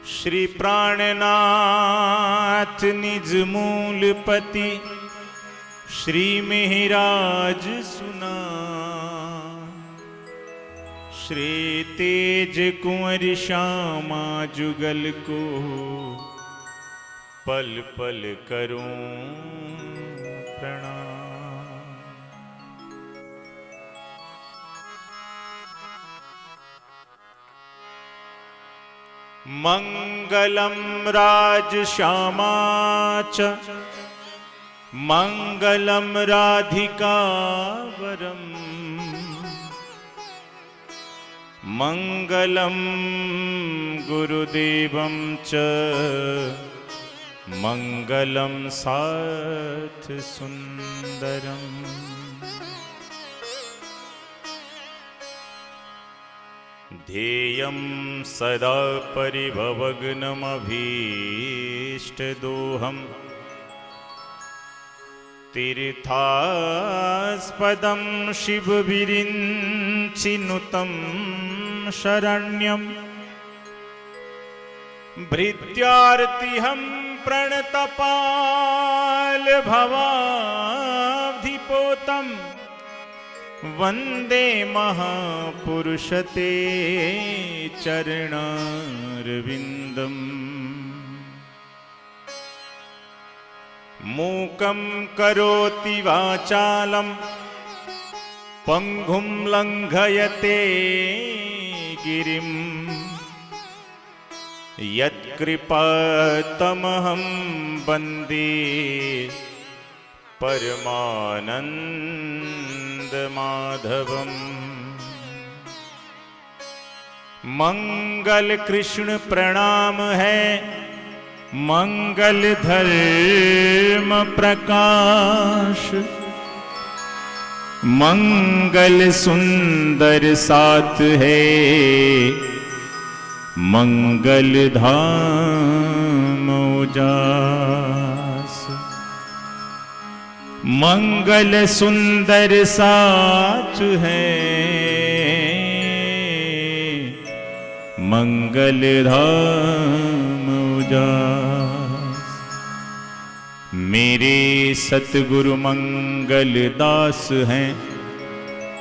श्री प्राणनाथ निज मूलपति श्री मेहराज सुना। श्री तेज कुंवर श्यामा जुगल को पल पल करूं प्रणाम। मंगलम राज श्यामा च मंगलम राधिका वरम मंगलम गुरुदेवं च मंगलम साथ सुंदरम। ध्येयं सदा परिभवग्नमभीष्टदोहम् तीर्थास्पदं शिवविरिञ्चिनुतं शरण्यं। भृत्यार्तिहं प्रणतपाल भवाब्धिपोतम् वंदे महापुरुषते चरणारविंदम। मूकं करोति वाचालं पंगुं लंघयते गिरिं। यत्कृपातमहं वन्दे परमानंद माधवम्। मंगल कृष्ण प्रणाम है मंगल धर्म प्रकाश। मंगल सुंदर साथ है मंगल धाम उजास। मंगल सुंदर साच है मंगल धाम उजास। मेरे सतगुरु मंगल दास हैं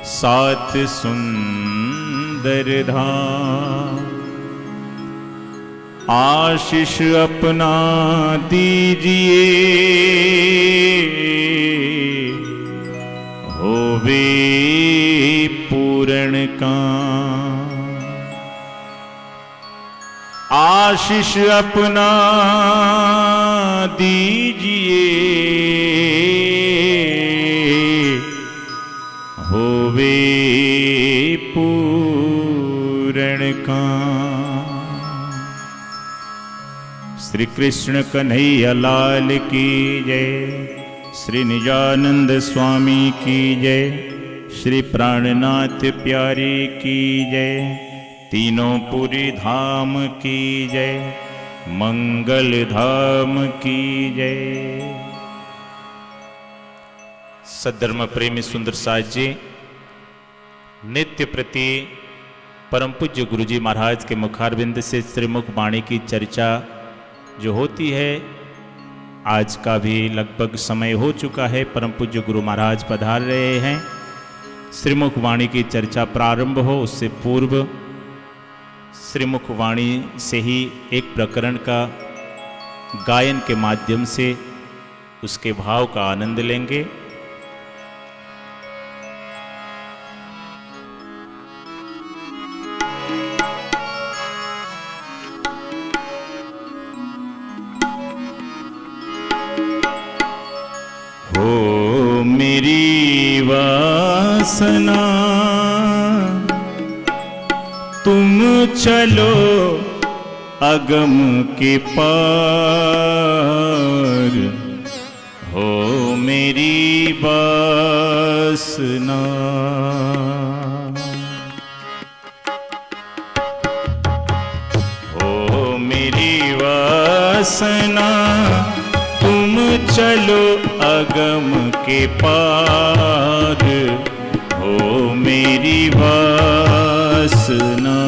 साथ सुंदर धाम। आशीष अपना दीजिए होवे पूर्ण काम। आशीष अपना दीजिए होवे पूर्ण काम। श्री कृष्ण कन्हैया लाल की जय। श्री निजानंद स्वामी की जय। श्री प्राणनाथ प्यारे की जय। तीनों पुरी धाम की जय। मंगल धाम की जय। सद्धर्म प्रेमी सुंदर साज जी नित्य प्रति परम पूज्य गुरु जी महाराज के मुखारविंद से श्रीमुख वाणी की चर्चा जो होती है, आज का भी लगभग समय हो चुका है। परम पूज्य गुरु महाराज पधार रहे हैं। श्रीमुख वाणी की चर्चा प्रारंभ हो उससे पूर्व श्रीमुख वाणी से ही एक प्रकरण का गायन के माध्यम से उसके भाव का आनंद लेंगे। हो मेरी वासना तुम चलो अगम के पार। हो मेरी वासना हो मेरी वासना तुम चलो अगम के पार। हो मेरी वासना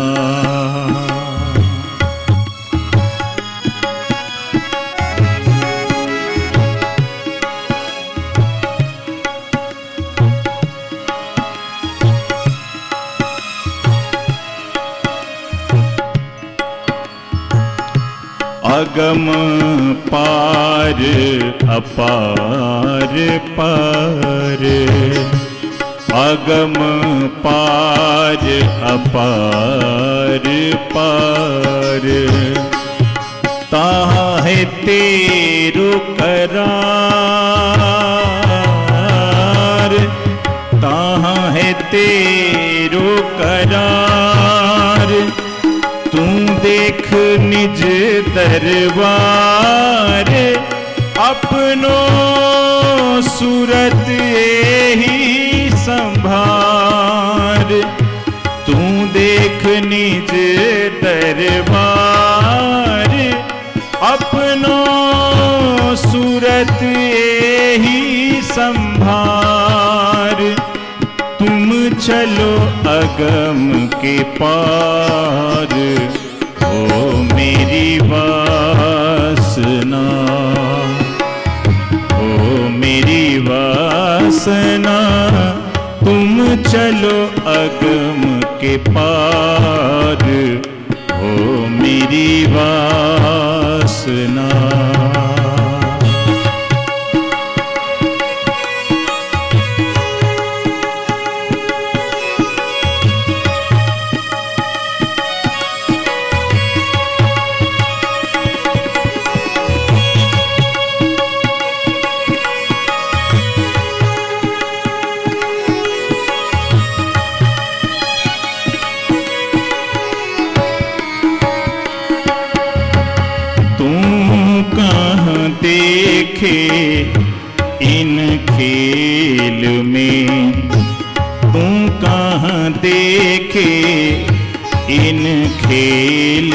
अगम पार अपार पार, अगम पार अपार पार। ताहा है तेरो करार, ताहा है तेरो करार। तू देख निज दरबार, अपनो सूरत यही संभार। तू देख निज दरबार, अपनो सूरत यही संभार। तुम चलो अगम के पार, ओ मेरी वासना, ओ मेरी वासना। तुम चलो अगम के पार, ओ मेरी वासना। देखे इन खेल में, तू कहाँ देखे इन खेल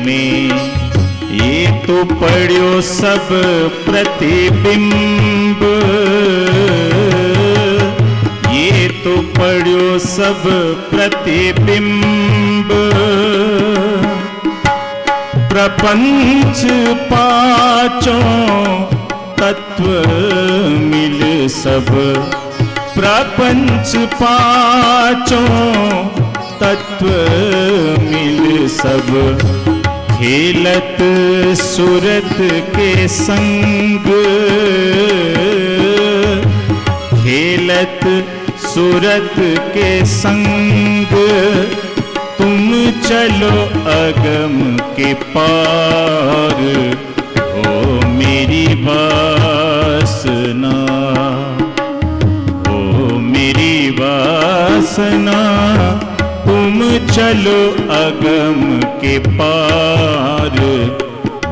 में। ये तो पढ़ो सब प्रतिबिंब, ये तो पढ़ो सब प्रतिबिंब। प्रपंच पांचों तत्व मिल सब, प्रपंच पांचों तत्व मिल सब। खेलत सूरत के संग, खेलत सूरत के संग। तुम चलो अगम के पार, ओ मेरी वासना, ओ मेरी वासना। तुम चलो अगम के पार, ओ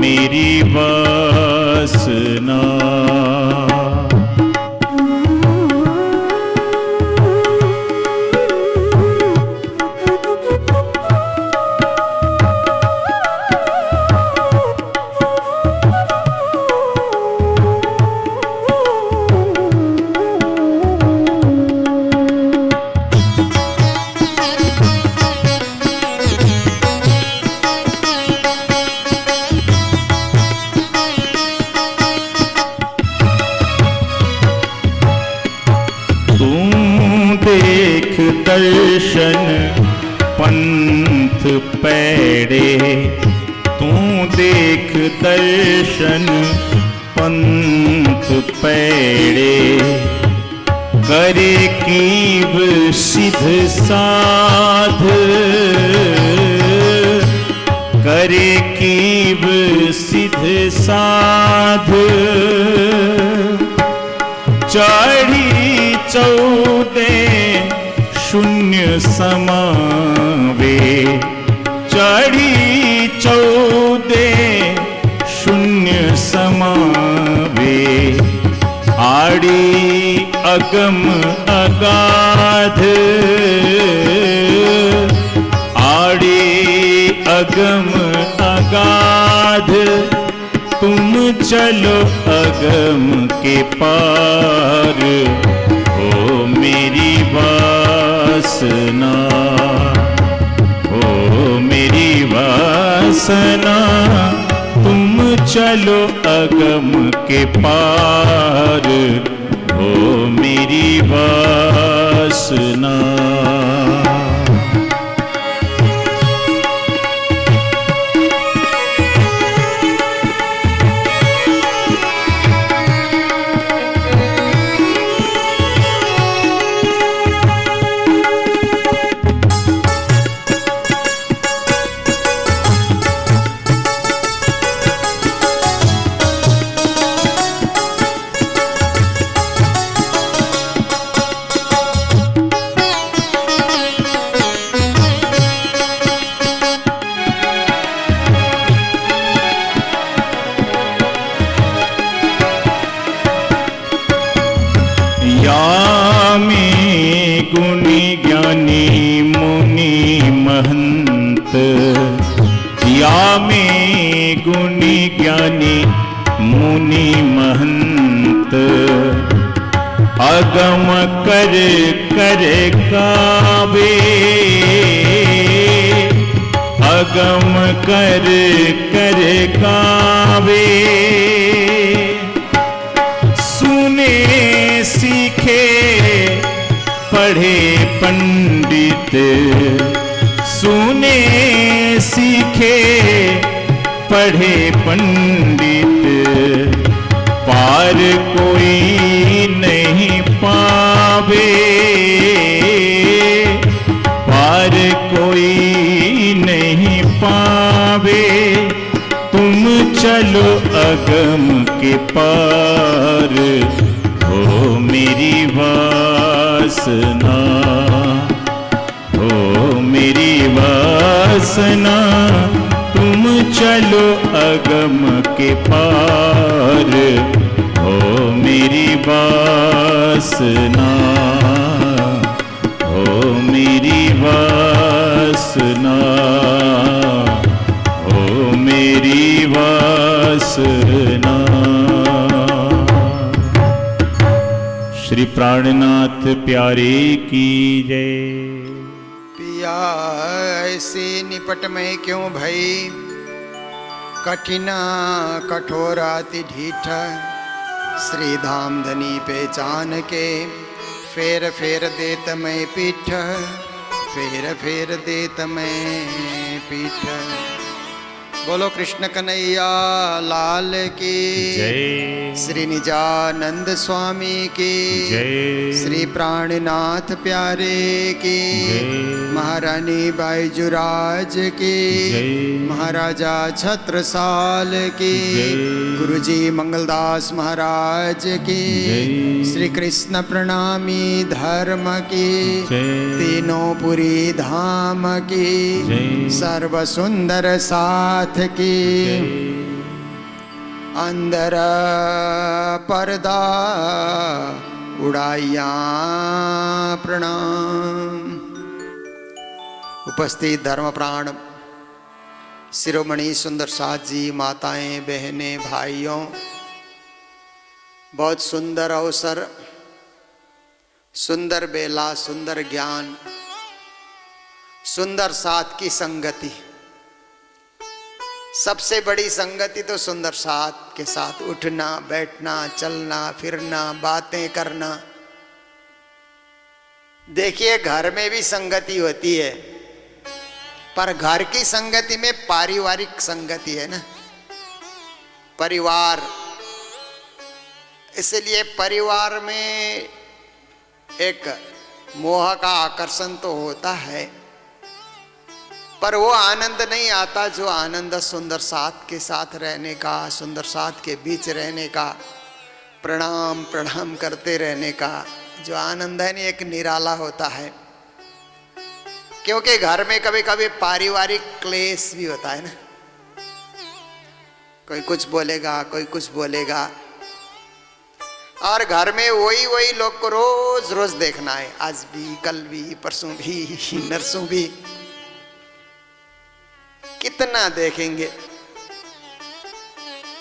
मेरी वासना। देख दर्शन पंथ पैड़े, तू देख दर्शन पंथ पैड़े। करे कीव सिद्ध साध, करे कीव सिद्ध साध। चढ़ी 14 शून्य समावे, चढ़ी 14 शून्य समावे। आड़ी अगम अगाध, आड़ी अगम अगाध। तुम चलो अगम के पार, ओ मेरी वासना, ओ मेरी वासना। तुम चलो अगम के पार, ओ मेरी वासना। गुणी ज्ञानी मुनि महंत, अगम कर कर गावे, अगम कर कर गावे। सुने सीखे पढ़े पंडित, सुने सीखे पढ़े पंडित, पार कोई नहीं पावे, पार कोई नहीं पावे। तुम चलो अगम के पार, हो मेरी वासना, हो मेरी वासना। तुम चलो अगम के पार, हो मेरी वासना, हो मेरी वासना, हो मेरी वासना। श्री प्राणनाथ प्यारे की जय। पिया ऐसे निपट में क्यों भई, कठिना कठोराति ढीठ। श्री धाम धनी पहचान के, फेर फेर देत मैं पीठ, फेर फेर देत मैं पीठ। बोलो कृष्ण कन्हैया लाल की जय, श्री निजानंद स्वामी की जय, श्री प्राणनाथ प्यारे की जय, महारानी बाईजुराज की जय, महाराजा छत्रसाल की जय, गुरुजी मंगलदास महाराज की जय, श्री कृष्ण प्रणामी धर्म की जय, तीनों पुरी धाम की जय, सर्व सुंदर साथ की अंदर पर्दा उड़ाइया प्रणाम। उपस्थित धर्म प्राण शिरोमणि सुंदर साथ जी, माताएं, बहनें, भाइयों, बहुत सुंदर अवसर, सुंदर बेला, सुंदर ज्ञान, सुंदर साथ की संगति। सबसे बड़ी संगति तो सुंदर साथ के साथ उठना, बैठना, चलना, फिरना, बातें करना। देखिए घर में भी संगति होती है, पर घर की संगति में पारिवारिक संगति है ना, परिवार। इसलिए परिवार में एक मोह का आकर्षण तो होता है, पर वो आनंद नहीं आता जो आनंद सुंदर साथ के साथ रहने का, सुंदर साथ के बीच रहने का, प्रणाम प्रणाम करते रहने का जो आनंद है नहीं, एक निराला होता है। क्योंकि घर में कभी कभी पारिवारिक क्लेश भी होता है ना, कोई कुछ बोलेगा, कोई कुछ बोलेगा, और घर में वही वही लोग को रोज रोज देखना है, आज भी, कल भी, परसों भी, नरसों भी, कितना देखेंगे।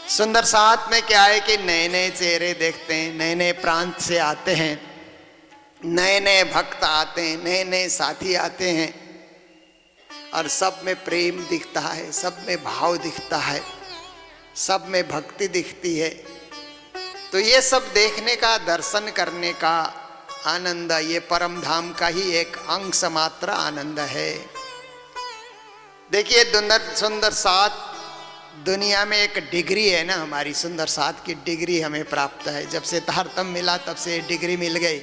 सुंदर साथ में क्या है कि नए नए चेहरे देखते हैं, नए नए प्रांत से आते हैं, नए नए भक्त आते हैं, नए नए साथी आते हैं, और सब में प्रेम दिखता है, सब में भाव दिखता है, सब में भक्ति दिखती है। तो ये सब देखने का, दर्शन करने का आनंद, ये परम धाम का ही एक अंश मात्र आनंद है। देखिए सुंदर साथ दुनिया में एक डिग्री है ना, हमारी सुंदर साथ की डिग्री हमें प्राप्त है। जब से तारतम मिला तब से डिग्री मिल गई।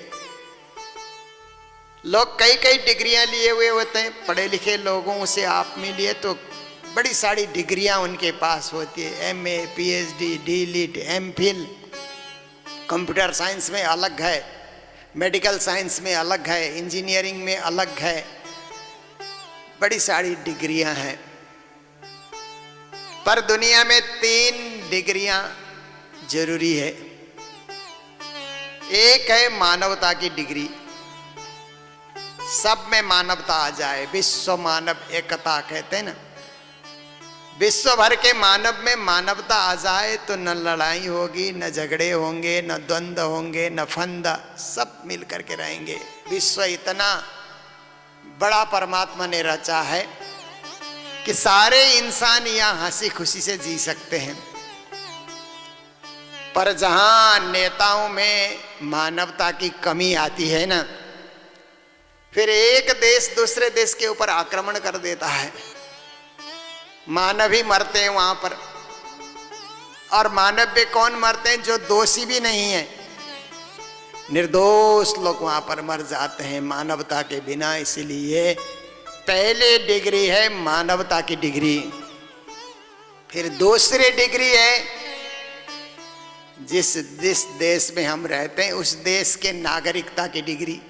लोग कई कई डिग्रियां लिए हुए होते हैं, पढ़े लिखे लोगों से आप मिलिए तो बड़ी सारी डिग्रियां उनके पास होती है, MA, PhD, DLiT, MPhil। Computer science में अलग है, मेडिकल साइंस में अलग है, इंजीनियरिंग में अलग है, बड़ी सारी डिग्रियां हैं। पर दुनिया में 3 डिग्रियां जरूरी है। एक है मानवता की डिग्री, सब में मानवता आ जाए, विश्व मानव एकता कहते हैं ना, विश्व भर के मानव में मानवता आ जाए तो न लड़ाई होगी, न झगड़े होंगे, न द्वंद्व होंगे, न फंद, सब मिल करके रहेंगे। विश्व इतना बड़ा परमात्मा ने रचा है कि सारे इंसान यहाँ हंसी खुशी से जी सकते हैं। पर जहां नेताओं में मानवता की कमी आती है ना, फिर एक देश दूसरे देश के ऊपर आक्रमण कर देता है। मानव ही मरते हैं वहां पर, और मानव पे कौन मरते हैं? जो दोषी भी नहीं है, निर्दोष लोग वहां पर मर जाते हैं मानवता के बिना। इसलिए पहले डिग्री है मानवता की डिग्री, फिर दूसरी डिग्री है जिस देश में हम रहते हैं उस देश के नागरिकता की डिग्री।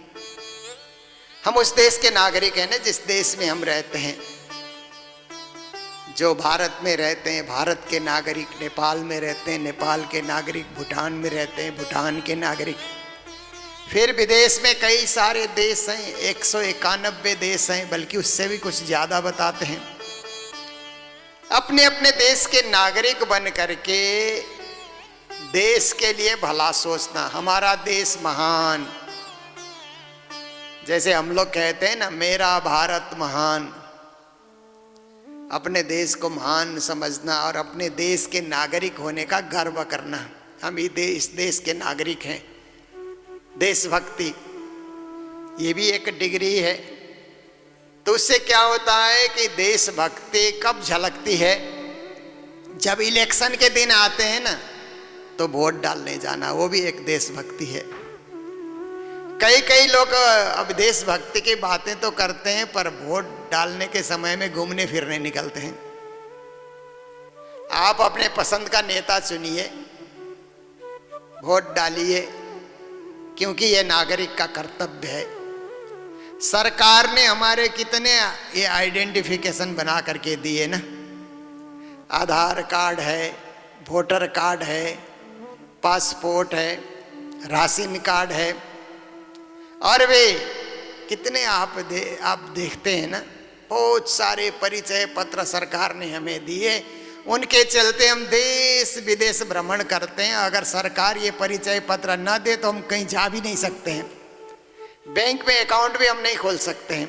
हम उस देश के नागरिक हैं ना जिस देश में हम रहते हैं। जो भारत में रहते हैं भारत के नागरिक, नेपाल में रहते हैं नेपाल के नागरिक, भूटान में रहते हैं भूटान के नागरिक। फिर विदेश में कई सारे देश हैं, 191 देश हैं, बल्कि उससे भी कुछ ज़्यादा बताते हैं। अपने अपने देश के नागरिक बन करके देश के लिए भला सोचना। हमारा देश महान, जैसे हम लोग कहते हैं ना, मेरा भारत महान। अपने देश को महान समझना और अपने देश के नागरिक होने का गर्व करना। हम इस देश के नागरिक हैं। देशभक्ति ये भी एक डिग्री है। तो उससे क्या होता है कि देशभक्ति कब झलकती है? जब इलेक्शन के दिन आते हैं ना, तो वोट डालने जाना, वो भी एक देशभक्ति है। कई लोग अब देशभक्ति की बातें तो करते हैं, पर वोट डालने के समय में घूमने फिरने निकलते हैं। आप अपने पसंद का नेता चुनिए, वोट डालिए, क्योंकि ये नागरिक का कर्तव्य है। सरकार ने हमारे कितने ये आइडेंटिफिकेशन बना करके दिए ना, आधार कार्ड है, वोटर कार्ड है, पासपोर्ट है, राशन कार्ड है, और वे कितने आप देखते हैं ना, बहुत सारे परिचय पत्र सरकार ने हमें दिए। उनके चलते हम देश विदेश भ्रमण करते हैं। अगर सरकार ये परिचय पत्र न दे तो हम कहीं जा भी नहीं सकते हैं, बैंक में अकाउंट भी हम नहीं खोल सकते हैं।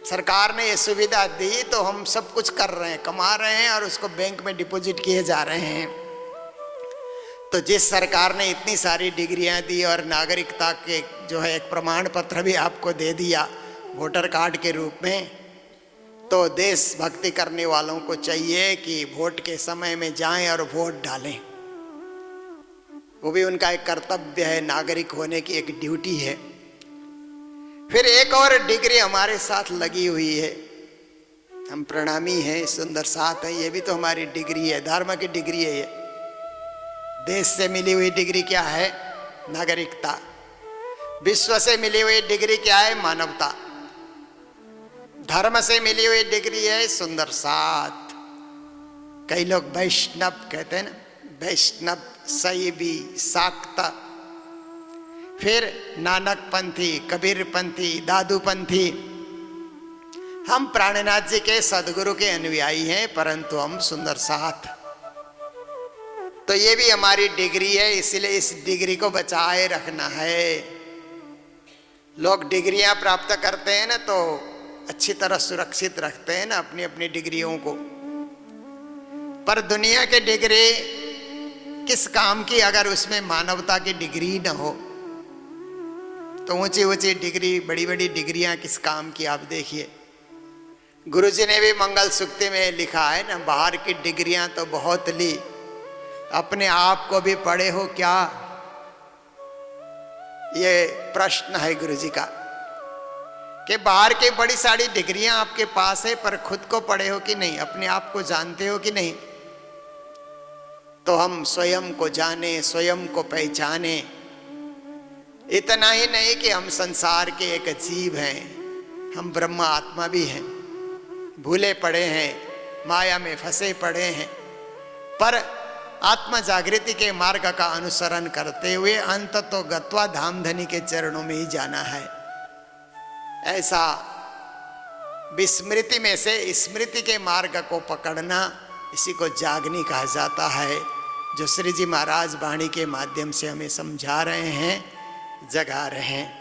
सरकार ने ये सुविधा दी तो हम सब कुछ कर रहे हैं, कमा रहे हैं और उसको बैंक में डिपॉजिट किए जा रहे हैं। तो जिस सरकार ने इतनी सारी डिग्रियां दी और नागरिकता के जो है एक प्रमाण पत्र भी आपको दे दिया वोटर कार्ड के रूप में, तो देशभक्ति करने वालों को चाहिए कि वोट के समय में जाएं और वोट डालें। वो भी उनका एक कर्तव्य है, नागरिक होने की एक ड्यूटी है। फिर एक और डिग्री हमारे साथ लगी हुई है, हम प्रणामी हैं, सुंदर साथ हैं, ये भी तो हमारी डिग्री है, धर्म की डिग्री है। ये देश से मिली हुई डिग्री क्या है? नागरिकता। विश्व से मिली हुई डिग्री क्या है? मानवता। धर्म से मिली हुई डिग्री है सुंदर साथ। कई लोग वैष्णव कहते हैं ना, वैष्णव, शैवी, शाक्त, फिर नानक पंथी, कबीर पंथी, दादू पंथी। हम प्राणनाथ जी के सदगुरु के अनुयायी हैं, परंतु हम सुंदर साथ। तो ये भी हमारी डिग्री है, इसलिए इस डिग्री को बचाए रखना है। लोग डिग्रियां प्राप्त करते हैं ना, तो अच्छी तरह सुरक्षित रखते हैं ना अपनी अपनी डिग्रियों को। पर दुनिया के डिग्री किस काम की अगर उसमें मानवता की डिग्री न हो? तो ऊंची ऊंची डिग्री, बड़ी बड़ी डिग्रियां किस काम की? आप देखिए, गुरुजी ने भी मंगल सूक्ति में लिखा है ना, बाहर की डिग्रियां तो बहुत ली, अपने आप को भी पढ़े हो क्या? ये प्रश्न है गुरुजी का कि बाहर की बड़ी सारी डिग्रियां आपके पास है, पर खुद को पढ़े हो कि नहीं? अपने आप को जानते हो कि नहीं? तो हम स्वयं को जाने, स्वयं को पहचाने। इतना ही नहीं कि हम संसार के एक जीव हैं, हम ब्रह्म आत्मा भी हैं, भूले पड़े हैं, माया में फंसे पड़े हैं, पर आत्मा जागृति के मार्ग का अनुसरण करते हुए अंत तो गत्वा धामधनी के चरणों में ही जाना है। ऐसा विस्मृति में से स्मृति के मार्ग को पकड़ना इसी को जागनी कहा जाता है, जो श्री जी महाराज वाणी के माध्यम से हमें समझा रहे हैं, जगा रहे हैं।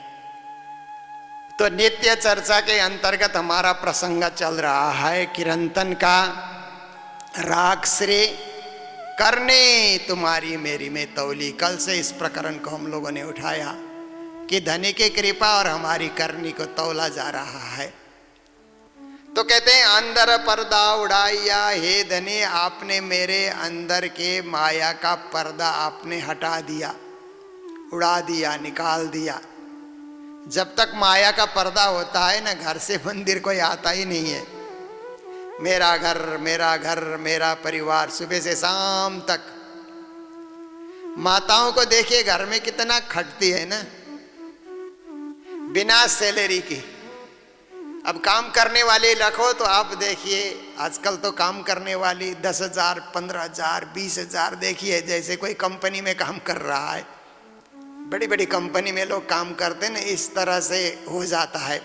तो नित्य चर्चा के अंतर्गत हमारा प्रसंग चल रहा है किरंतन का, राग श्री करने तुम्हारी मेरी में तौली। कल से इस प्रकरण को हम लोगों ने उठाया कि धनी की कृपा और हमारी करनी को तौला जा रहा है। तो कहते हैं अंदर पर्दा उड़ाइया, हे धनी आपने मेरे अंदर के माया का पर्दा आपने हटा दिया, उड़ा दिया, निकाल दिया। जब तक माया का पर्दा होता है ना, घर से मंदिर कोई आता ही नहीं है। मेरा घर मेरा घर मेरा परिवार, सुबह से शाम तक। माताओं को देखिए घर में कितना खटती है ना, बिना सैलरी की। अब काम करने वाले रखो तो आप देखिए, आजकल तो काम करने वाली 10,000 15,000 20,000, देखिए जैसे कोई कंपनी में काम कर रहा है। बड़ी बड़ी कंपनी में लोग काम करते हैं ना, इस तरह से हो जाता है।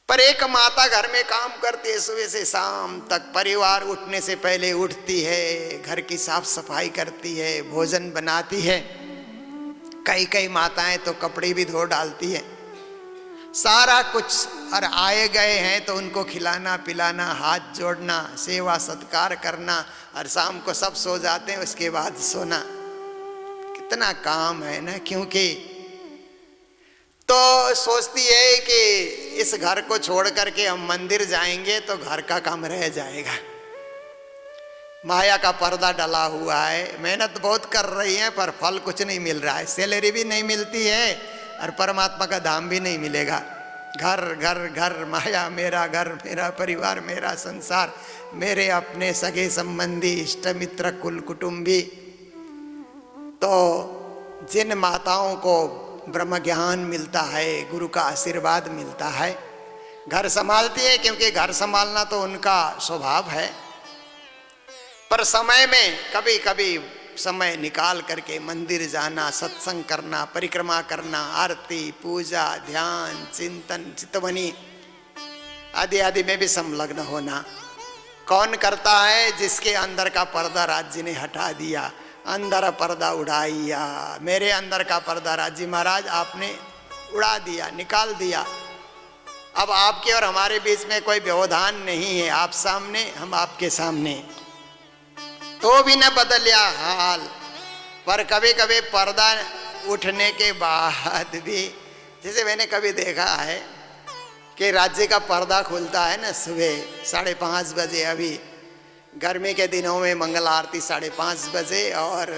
पर एक माता घर में काम करती है सुबह से शाम तक, परिवार उठने से पहले उठती है, घर की साफ सफाई करती है, भोजन बनाती है। कई कई माताएं तो कपड़े भी धो डालती है, सारा कुछ। और आए गए हैं तो उनको खिलाना पिलाना, हाथ जोड़ना, सेवा सत्कार करना, और शाम को सब सो जाते हैं, उसके बाद सोना। कितना काम है ना। क्योंकि तो सोचती है कि इस घर को छोड़ करके हम मंदिर जाएंगे तो घर का काम रह जाएगा। माया का पर्दा डला हुआ है, मेहनत बहुत कर रही है पर फल कुछ नहीं मिल रहा है, सैलरी भी नहीं मिलती है और परमात्मा का धाम भी नहीं मिलेगा। घर घर घर माया, मेरा घर मेरा परिवार मेरा संसार, मेरे अपने सगे संबंधी इष्ट मित्र कुल कुटुंबी। तो जिन माताओं को ब्रह्म ज्ञान मिलता है, गुरु का आशीर्वाद मिलता है, घर संभालती है, क्योंकि घर संभालना तो उनका स्वभाव है। पर समय में कभी कभी समय निकाल करके मंदिर जाना, सत्संग करना, परिक्रमा करना, आरती पूजा ध्यान चिंतन चितवनी आदि आदि में भी संलग्न होना। कौन करता है? जिसके अंदर का पर्दा राज्य ने हटा दिया। अंदर पर्दा उड़ाइया, मेरे अंदर का पर्दा राज्य महाराज आपने उड़ा दिया, निकाल दिया। अब आपके और हमारे बीच में कोई व्यवधान नहीं है, आप सामने हम आपके सामने। तो भी न बदलिया हाल। पर कभी कभी पर्दा उठने के बाद भी, जैसे मैंने कभी देखा है कि राज्य का पर्दा खुलता है ना सुबह 5:30 बजे। अभी गर्मी के दिनों में मंगल आरती 5:30 बजे और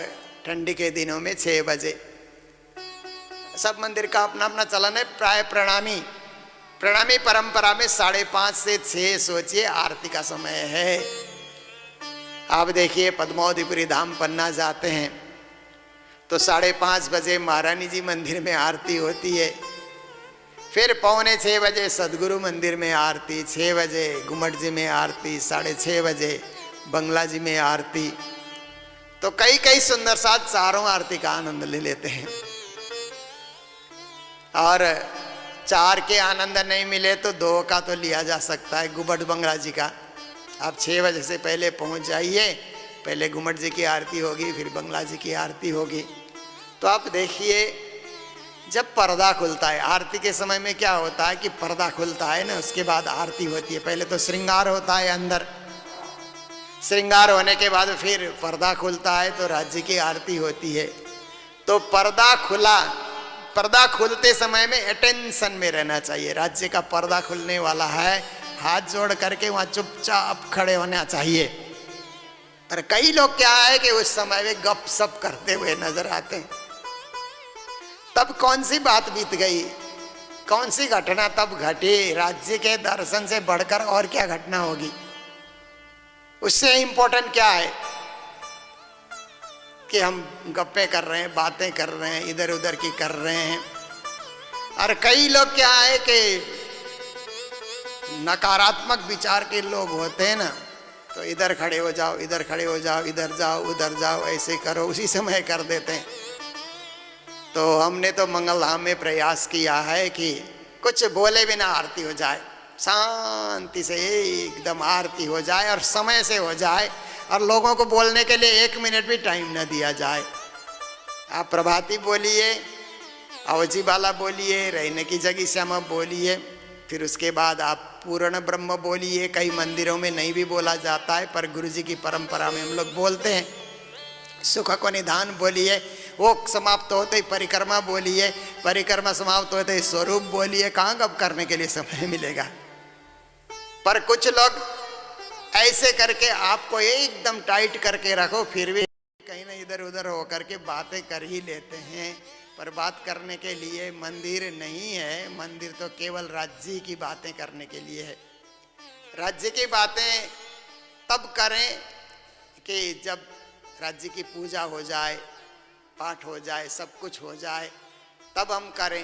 ठंडी के दिनों में 6 बजे। सब मंदिर का अपना अपना चलन है। प्राय प्रणामी परंपरा में 5:30 से 6 सोचिए आरती का समय है। आप देखिए पद्मावतीपुरी धाम पन्ना जाते हैं तो 5:30 बजे महारानी जी मंदिर में आरती होती है। फिर 5:45 बजे सदगुरु मंदिर में आरती, 6 बजे घुमट जी में आरती, 6:30 बजे बंगला जी में आरती। तो कई कई सुंदर साथ चारों आरती का आनंद ले लेते हैं। और 4 के आनंद नहीं मिले तो 2 का तो लिया जा सकता है, घुमट बंगला जी का। आप 6 बजे से पहले पहुंच जाइए, पहले घुमट जी की आरती होगी, फिर बंगला जी की आरती होगी। तो आप देखिए जब पर्दा खुलता है, आरती के समय में क्या होता है कि पर्दा खुलता है ना, उसके बाद आरती होती है। पहले तो श्रृंगार होता है अंदर, श्रृंगार होने के बाद फिर पर्दा खुलता है तो राज्य की आरती होती है। तो पर्दा खुला, पर्दा खुलते समय में अटेंशन में रहना चाहिए। राज्य का पर्दा खुलने वाला है, हाथ जोड़ करके वहाँ चुपचाप खड़े होना चाहिए। पर कई लोग क्या है कि उस समय में गप सप करते हुए नजर आते हैं। तब कौन सी बात बीत गई, कौन सी घटना तब घटी? राज्य के दर्शन से बढ़कर और क्या घटना होगी? उससे इम्पोर्टेंट क्या है कि हम गप्पे कर रहे हैं, बातें कर रहे हैं, इधर उधर की कर रहे हैं। और कई लोग क्या है कि नकारात्मक विचार के लोग होते हैं ना, तो इधर खड़े हो जाओ, इधर खड़े हो जाओ, इधर जाओ, उधर जाओ, ऐसे करो, उसी समय कर देते हैं। तो हमने तो मंगलधाम में प्रयास किया है कि कुछ बोले बिना आरती हो जाए। शांति से एकदम आरती हो जाए और समय से हो जाए, और लोगों को बोलने के लिए 1 मिनट भी टाइम न दिया जाए। आप प्रभाती बोलिए, अवजी बाला बोलिए, रहने की जगह श्यामा बोलिए, फिर उसके बाद आप पूर्ण ब्रह्म बोलिए। कई मंदिरों में नहीं भी बोला जाता है, पर गुरु जी की परंपरा में हम लोग बोलते हैं। सुख को निधान बोलिए, वो समाप्त होते ही परिक्रमा बोलिए, परिक्रमा समाप्त होते ही स्वरूप बोलिए। कहाँ कब करने के लिए समय मिलेगा। पर कुछ लोग ऐसे करके आपको एकदम टाइट करके रखो, फिर भी कहीं ना इधर उधर होकर के बातें कर ही लेते हैं। पर बात करने के लिए मंदिर नहीं है, मंदिर तो केवल राज्य की बातें करने के लिए है। राज्य की बातें तब करें कि जब राज्य की पूजा हो जाए, पाठ हो जाए, सब कुछ हो जाए, तब हम करें।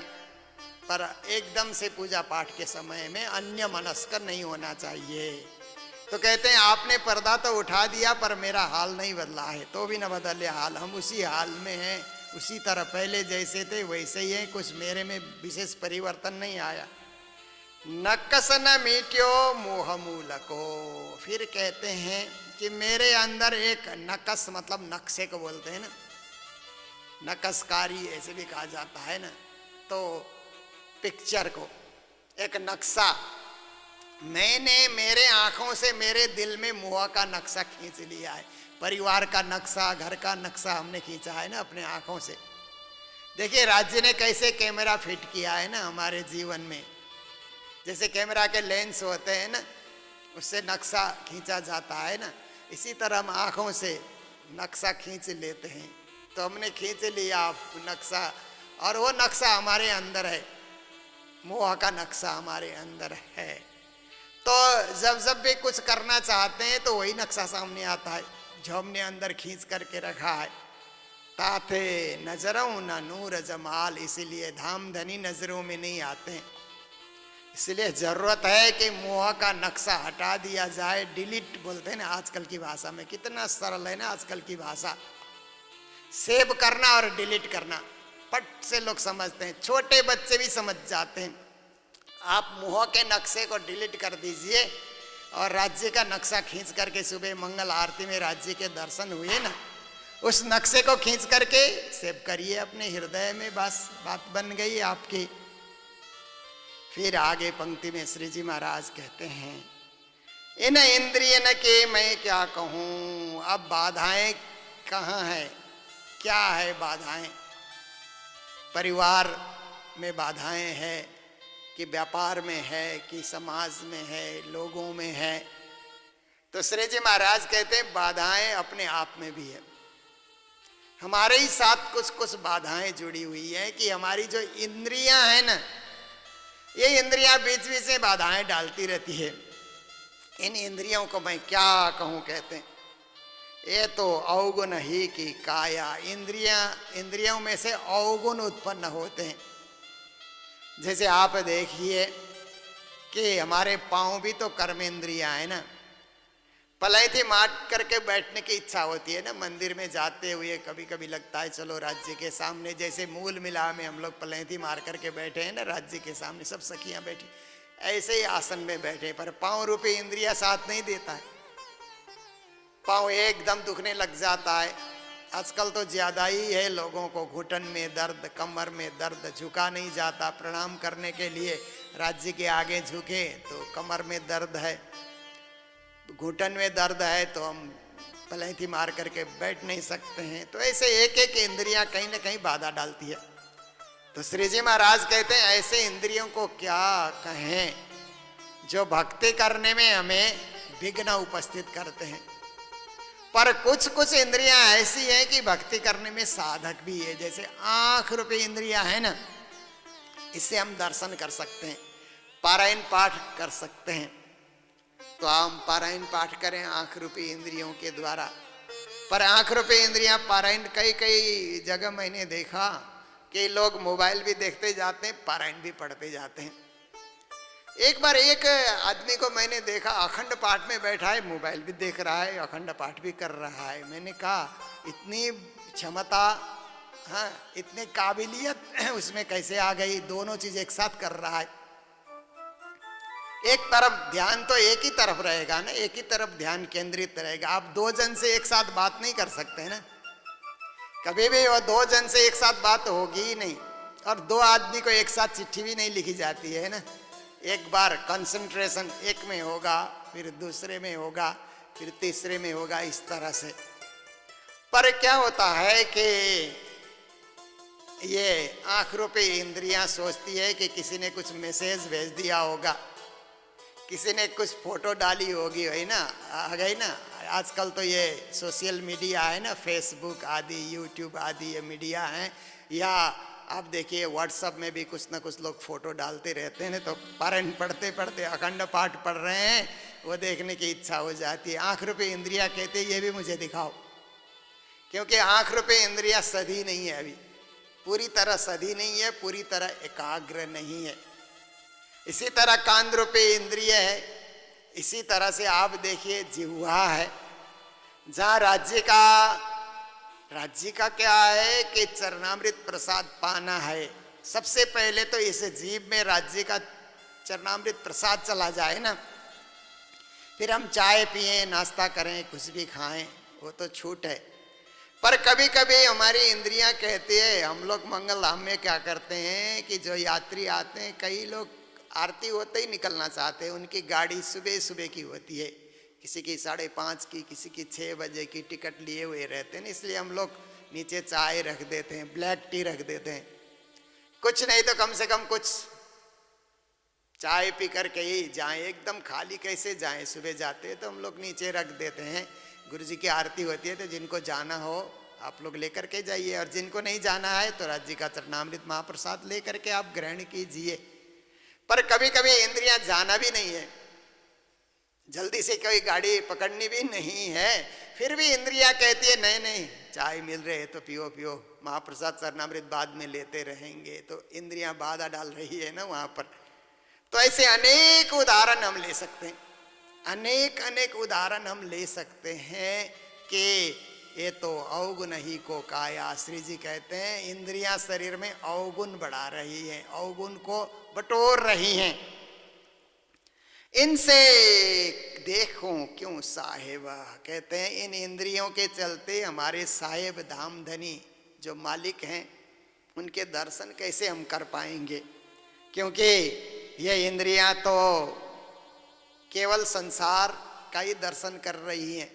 पर एकदम से पूजा पाठ के समय में अन्य मनस्क नहीं होना चाहिए। तो कहते हैं आपने पर्दा तो उठा दिया पर मेरा हाल नहीं बदला है, तो भी न बदले हाल। हम उसी हाल में हैं, उसी तरह पहले जैसे थे वैसे ही हैं, कुछ मेरे में विशेष परिवर्तन नहीं आया। नकस न मीट्यो मोह मूल को। फिर कहते हैं कि मेरे अंदर एक नकस, मतलब नक्शे को बोलते हैं ना, नकसकारी ऐसे भी कहा जाता है ना, तो पिक्चर को, एक नक्शा मैंने मेरे आंखों से मेरे दिल में मोह का नक्शा खींच लिया है। परिवार का नक्शा, घर का नक्शा हमने खींचा है ना अपने आंखों से। देखिए राज्य ने कैसे कैमरा फिट किया है ना हमारे जीवन में। जैसे कैमरा के लेंस होते हैं ना, उससे नक्शा खींचा जाता है ना, इसी तरह हम आँखों से नक्शा खींच लेते हैं। तो हमने खींच लिया नक्शा, और वो नक्शा हमारे अंदर है, मोह का नक्शा हमारे अंदर है। तो जब जब भी कुछ करना चाहते हैं तो वही नक्शा सामने आता है जो हमने अंदर खींच करके रखा है। ताथे नजरों न नूर जमाल, इसीलिए धाम धनी नजरों में नहीं आते हैं। इसलिए जरूरत है कि मोह का नक्शा हटा दिया जाए। डिलीट बोलते हैं ना आजकल की भाषा में, कितना सरल है ना आजकल की भाषा। सेव करना और डिलीट करना पट से लोग समझते हैं, छोटे बच्चे भी समझ जाते हैं। आप मोह के नक्शे को डिलीट कर दीजिए और राज्य का नक्शा खींच करके, सुबह मंगल आरती में राज्य के दर्शन हुए ना, उस नक्शे को खींच करके सेव करिए अपने हृदय में, बस बात बन गई आपकी। फिर आगे पंक्ति में श्री जी महाराज कहते हैं, इन इंद्रिय न के मैं क्या कहूँ। अब बाधाएं कहाँ है, क्या है बाधाएं। परिवार में बाधाएं है कि व्यापार में है कि समाज में है, लोगों में है। तो श्री जी महाराज कहते हैं बाधाएं अपने आप में भी है। हमारे ही साथ कुछ कुछ बाधाएं जुड़ी हुई है कि हमारी जो इंद्रियां हैं ना, ये इंद्रियां बीच बीच में बाधाएं डालती रहती है। इन इंद्रियों को मैं क्या कहूँ, कहते हैं ये तो अवगुण ही की काया। इंद्रियों में से अवगुण उत्पन्न होते हैं। जैसे आप देखिए कि हमारे पाँव भी तो कर्मेंद्रियां है ना। पलैथी मार करके बैठने की इच्छा होती है ना, मंदिर में जाते हुए कभी कभी लगता है चलो राज्य के सामने, जैसे मूल मिला में हम लोग पलैथी मार करके बैठे हैं ना राज्य के सामने, सब सखियां बैठी, ऐसे ही आसन में बैठे, पर पाँव रूपी इंद्रिया साथ नहीं देता है। पाँव एकदम दुखने लग जाता है। आजकल तो ज़्यादा ही है लोगों को, घुटन में दर्द, कमर में दर्द, झुका नहीं जाता। प्रणाम करने के लिए राज्य के आगे झुके तो कमर में दर्द है, घुटन में दर्द है, तो हम पलैथी मार करके बैठ नहीं सकते हैं। तो ऐसे एक एक इंद्रियां कहीं ना कहीं बाधा डालती है। तो श्री जी महाराज कहते हैं ऐसे इंद्रियों को क्या कहें जो भक्ति करने में हमें विघ्न उपस्थित करते हैं। पर कुछ कुछ इंद्रियां ऐसी हैं कि भक्ति करने में साधक भी है। जैसे आंख रूपी इंद्रियां है ना, इससे हम दर्शन कर सकते हैं, पारायण पाठ कर सकते हैं। तो हम पारायण पाठ करें आंख रूपी इंद्रियों के द्वारा। पर आंख रूपी इंद्रियां पारायण, कई कई जगह मैंने देखा कि लोग मोबाइल भी देखते जाते हैं, पारायण भी पढ़ते जाते हैं। एक बार एक आदमी को मैंने देखा अखंड पाठ में बैठा है, मोबाइल भी देख रहा है, अखंड पाठ भी कर रहा है। मैंने कहा इतनी क्षमता, हाँ इतनी काबिलियत उसमें कैसे आ गई, दोनों चीज एक साथ कर रहा है। एक तरफ ध्यान तो एक ही तरफ रहेगा ना, एक ही तरफ ध्यान केंद्रित रहेगा। आप दो जन से एक साथ बात नहीं कर सकते ना, कभी भी वो दो जन से एक साथ बात होगी ही नहीं। और दो आदमी को एक साथ चिट्ठी भी नहीं लिखी जाती है ना, एक बार कंसंट्रेशन एक में होगा, फिर दूसरे में होगा, फिर तीसरे में होगा, इस तरह से। पर क्या होता है कि ये आंख रूपी इंद्रियां सोचती है कि किसी ने कुछ मैसेज भेज दिया होगा, किसी ने कुछ फोटो डाली होगी, है ना, आ गई ना। आजकल तो ये सोशल मीडिया है ना, फेसबुक आदि, यूट्यूब आदि ये मीडिया हैं। या आप देखिए व्हाट्सएप में भी कुछ ना कुछ लोग फोटो डालते रहते हैं ना, तो पारायण पढ़ते पढ़ते अखंड पाठ पढ़ रहे हैं, वो देखने की इच्छा हो जाती है। आंख रूपी इंद्रिया कहते ये भी मुझे दिखाओ, क्योंकि आंख रूपी इंद्रिया सधी नहीं है, अभी पूरी तरह सधी नहीं है, पूरी तरह एकाग्र नहीं है। इसी तरह कान रूपी इंद्रिय है, इसी तरह से आप देखिए जिह्वा है, जहाँ राज्य का क्या है कि चरणामृत प्रसाद पाना है। सबसे पहले तो इस जीभ में राज्य का चरणामृत प्रसाद चला जाए ना, फिर हम चाय पिए, नाश्ता करें, कुछ भी खाएं, वो तो छूट है। पर कभी कभी हमारी इंद्रियां कहती है, हम लोग मंगल धाम में क्या करते हैं कि जो यात्री आते हैं, कई लोग आरती होते ही निकलना चाहते हैं, उनकी गाड़ी सुबह सुबह की होती है, किसी की 5:30 की, किसी की 6 बजे की टिकट लिए हुए रहते हैं, इसलिए हम लोग नीचे चाय रख देते हैं, ब्लैक टी रख देते हैं। कुछ नहीं तो कम से कम कुछ चाय पी करके ही जाएं, एकदम खाली कैसे जाएं, सुबह जाते हैं तो हम लोग नीचे रख देते हैं। गुरु जी की आरती होती है तो जिनको जाना हो आप लोग लेकर के जाइए, और जिनको नहीं जाना है तो राज्य का चरणामृत महाप्रसाद लेकर के आप ग्रहण कीजिए। पर कभी कभी इंद्रियां जाना भी नहीं है, जल्दी से कोई गाड़ी पकड़नी भी नहीं है, फिर भी इंद्रियां कहती है नहीं नहीं चाय मिल रहे है तो पियो पियो, महाप्रसाद चरणामृत बाद में लेते रहेंगे, तो इंद्रियां बाधा डाल रही है ना वहां पर। तो ऐसे अनेक उदाहरण हम ले सकते हैं, अनेक उदाहरण हम ले सकते हैं कि ये तो अवगुण ही को काया। श्री जी कहते हैं इंद्रियां शरीर में अवगुण बढ़ा रही हैं, अवगुण को बटोर रही हैं। इनसे देखो क्यों साहेब, कहते हैं इन इंद्रियों के चलते हमारे साहेब धामधनी जो मालिक हैं उनके दर्शन कैसे हम कर पाएंगे, क्योंकि ये इंद्रियां तो केवल संसार का ही दर्शन कर रही हैं,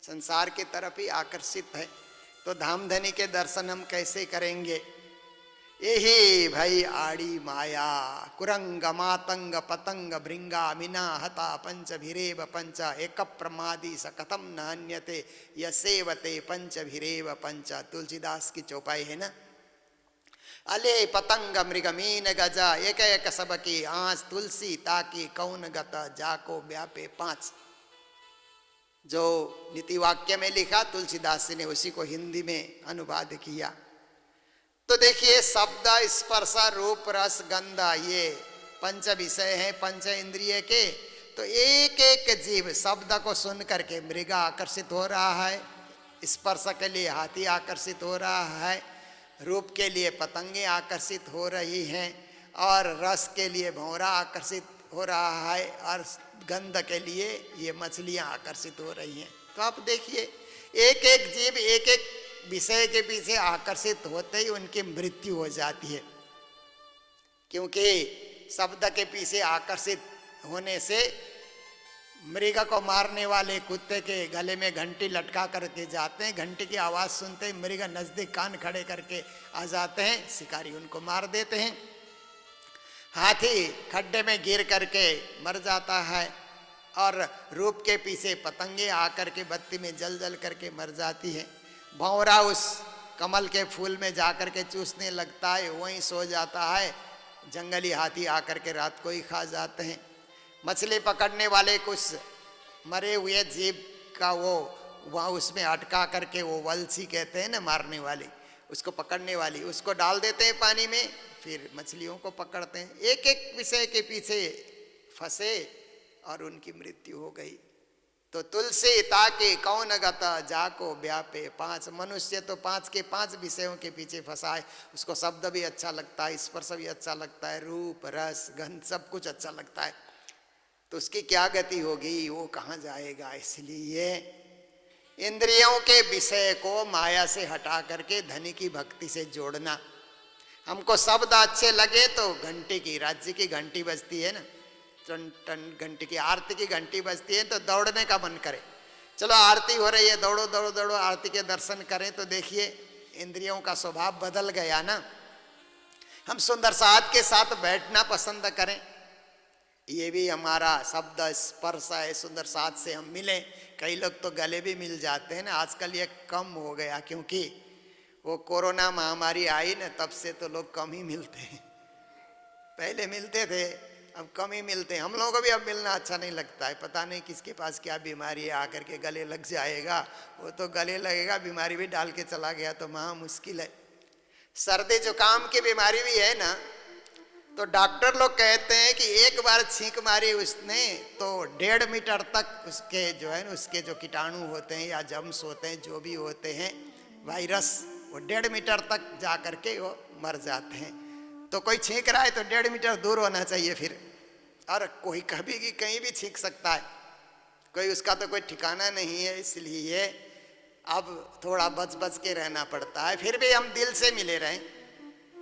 संसार की तरफ ही आकर्षित है, तो धामधनी के दर्शन हम कैसे करेंगे। यही भई आड़ी माया, कुरंग मातंग पतंग भृंगा मीना हता पंच भिरेव पंच, एक प्रमादी स कथम न हन्यते यसेवते पंच भिरेव पंच। तुलसीदास की चौपाई है ना। अले पतंग मृग मीन गजा, एक एक सबकी आँच, तुलसी ताकी कौन गत जाको व्यापे 5। जो नीति वाक्य में लिखा तुलसीदास ने उसी को हिंदी में अनुवाद किया। तो देखिए शब्द स्पर्श रूप रस गंध ये पंच विषय हैं पंच इंद्रिय के। तो एक एक जीव शब्द को सुन करके मृग आकर्षित हो रहा है, स्पर्श के लिए हाथी आकर्षित हो रहा है, रूप के लिए पतंगे आकर्षित हो रही हैं, और रस के लिए भंवरा आकर्षित हो रहा है, और गंध के लिए ये मछलियां आकर्षित हो रही हैं। तो आप देखिए एक एक जीव एक एक विषय के पीछे आकर्षित होते ही उनकी मृत्यु हो जाती है, क्योंकि शब्द के पीछे आकर्षित होने से मृग को मारने वाले कुत्ते के गले में घंटी लटका करके जाते हैं, घंटी की आवाज़ सुनते ही मृग नज़दीक कान खड़े करके आ जाते हैं, शिकारी उनको मार देते हैं। हाथी खड्डे में गिर करके मर जाता है, और रूप के पीछे पतंगे आकर के बत्ती में जल जल करके मर जाती है। भंवरा उस कमल के फूल में जाकर के चूसने लगता है, वहीं सो जाता है, जंगली हाथी आकर के रात को ही खा जाते हैं। मछली पकड़ने वाले कुछ मरे हुए जीव का वो वहाँ उसमें अटका करके, वो वल्सी कहते हैं ना मारने वाली, उसको पकड़ने वाली, उसको डाल देते हैं पानी में, फिर मछलियों को पकड़ते हैं। एक एक विषय के पीछे फंसे और उनकी मृत्यु हो गई। तो तुलसी ताके कौन गता जाको व्यापे 5। मनुष्य तो 5 के 5 विषयों के पीछे फंसा है, उसको शब्द भी अच्छा लगता है, स्पर्श भी अच्छा लगता है, रूप रस गंध सब कुछ अच्छा लगता है, तो उसकी क्या गति होगी, वो कहाँ जाएगा। इसलिए इंद्रियों के विषय को माया से हटा करके धनी की भक्ति से जोड़ना। हमको शब्द अच्छे लगे तो घंटी की, राज्य की घंटी बजती है ना, टन टन घंटी की, आरती की घंटी बजती है तो दौड़ने का मन करे। चलो आरती हो रही है, दौड़ो दौड़ो दौड़ो आरती के दर्शन करें, तो देखिए इंद्रियों का स्वभाव बदल गया ना। हम सुंदर साथ के साथ बैठना पसंद करें, ये भी हमारा शब्द स्पर्श है, सुंदर साथ से हम मिलें। कई लोग तो गले भी मिल जाते हैं ना, आजकल ये कम हो गया, क्योंकि वो कोरोना महामारी आई ना, तब से तो लोग कम ही मिलते हैं। पहले मिलते थे, अब कम ही मिलते हैं। हम लोगों को भी अब मिलना अच्छा नहीं लगता है, पता नहीं किसके पास क्या बीमारी है, आकर के गले लग जाएगा। वो तो गले लगेगा, बीमारी भी डाल के चला गया तो महा मुश्किल है। सर्दी जुकाम की बीमारी भी है ना, तो डॉक्टर लोग कहते हैं कि एक बार छींक मारी उसने तो 1.5 मीटर तक उसके जो है ना, उसके जो कीटाणु होते हैं या जम्स होते हैं, जो भी होते हैं वायरस, वो 1.5 मीटर तक जा करके वो मर जाते हैं। तो कोई छींक रहा है तो 1.5 मीटर दूर होना चाहिए फिर। और कोई कभी भी कहीं भी छींक सकता है, कोई उसका तो कोई ठिकाना नहीं है। इसलिए अब थोड़ा बच बच के रहना पड़ता है। फिर भी हम दिल से मिले रहें।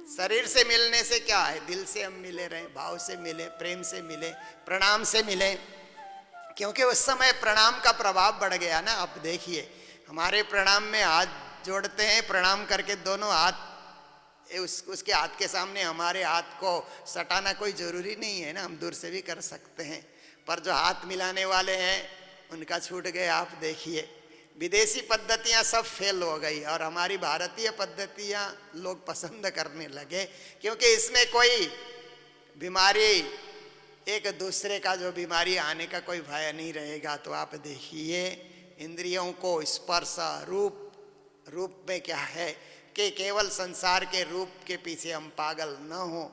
शरीर से मिलने से क्या है, दिल से हम मिले रहें, भाव से मिले, प्रेम से मिले, प्रणाम से मिले। क्योंकि उस समय प्रणाम का प्रभाव बढ़ गया ना। अब देखिए हमारे प्रणाम में हाथ जोड़ते हैं, प्रणाम करके दोनों हाथ उसके हाथ के सामने हमारे हाथ को सटाना कोई जरूरी नहीं है ना, हम दूर से भी कर सकते हैं। पर जो हाथ मिलाने वाले हैं उनका छूट गया। आप देखिए विदेशी पद्धतियां सब फेल हो गई और हमारी भारतीय पद्धतियां लोग पसंद करने लगे, क्योंकि इसमें कोई बीमारी, एक दूसरे का जो बीमारी आने का कोई भय नहीं रहेगा। तो आप देखिए इंद्रियों को स्पर्श रूप में क्या है कि केवल संसार के रूप के पीछे हम पागल न हो।